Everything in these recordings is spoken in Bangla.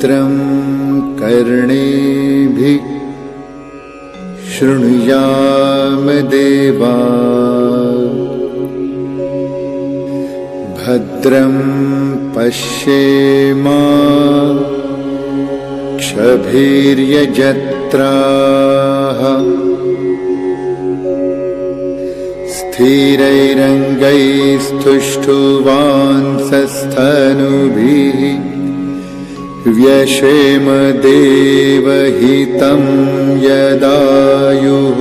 भद्रं कर्णेभिः शृणुयाम देवा भद्रं पश्येमाक्षभिर्यजत्राः स्थिरैरङ्गैस्तुष्टुवांसस्तनूभिः व्यशेम देवहितं यदायुः।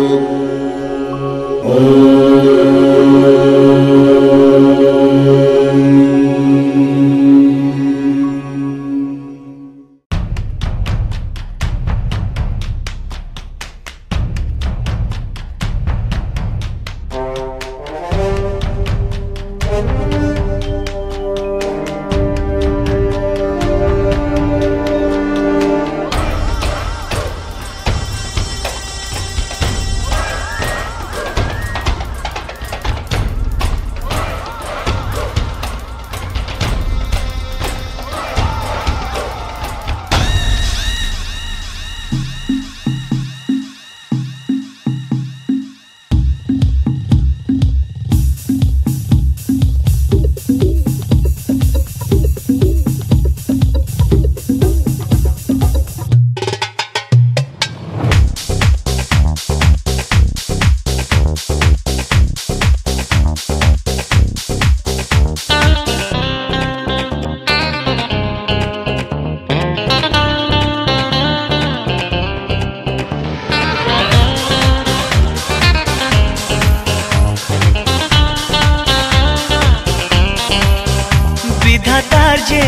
विधातार जे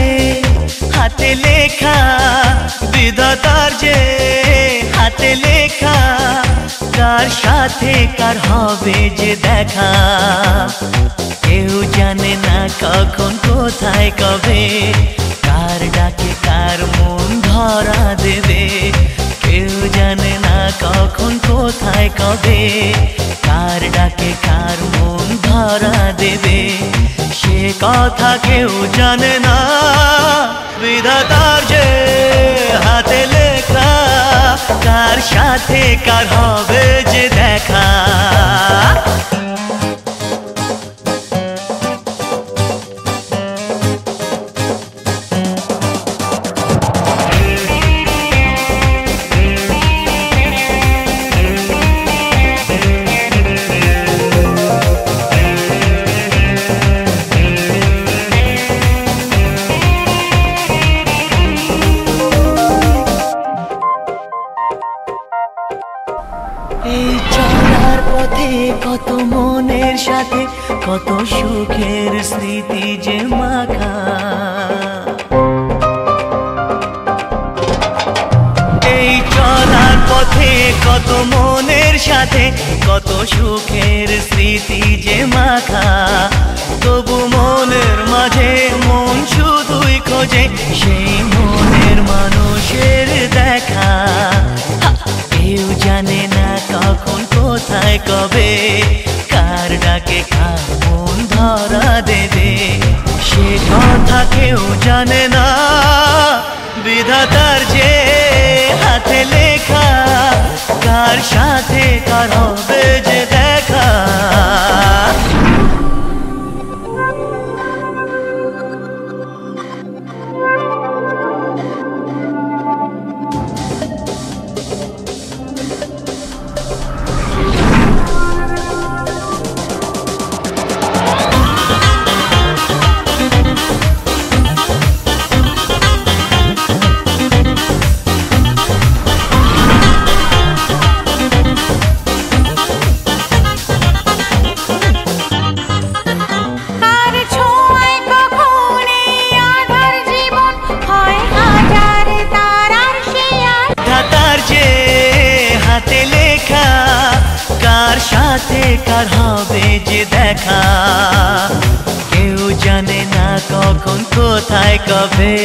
हाथे लेखा विधातार जे हाथे लेखा कार साथे कार होबे जे देखा केउ जाने ना कखन कोथाय कबे कार डाके कार मन धरा देबे केउ जाने ना कखन कोथाय कबे कार डाके कार मन धरा देबे সে কথা কেউ জানে না বিধাতার যে হাতে লেখা কার সাথে কার হবে যে দেখা। এই চলার পথে কত মনের সাথে কত সুখের স্মৃতি যে মাখা এই চলার পথে কত মনের সাথে কত সুখের স্মৃতি যে মাখা তবু মনের মাঝে মন শুধুই খোঁজে সেই মনের মানুষের দেখা। কেউ জানে না কখন কোথায় কবে কার ডাকে কার মন ধরা দেবে সে কথা কেউ জানে না বিধাতার যে হাতে লেখা কার সাথে কার হবে যে দেখা। সাথে কার হবে যে দেখা কেউ জানে না কখন কোথায় কবে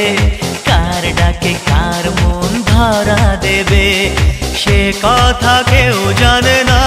কার ডাকে কার মন ধরা দেবে সে কথা কেউ জানে না।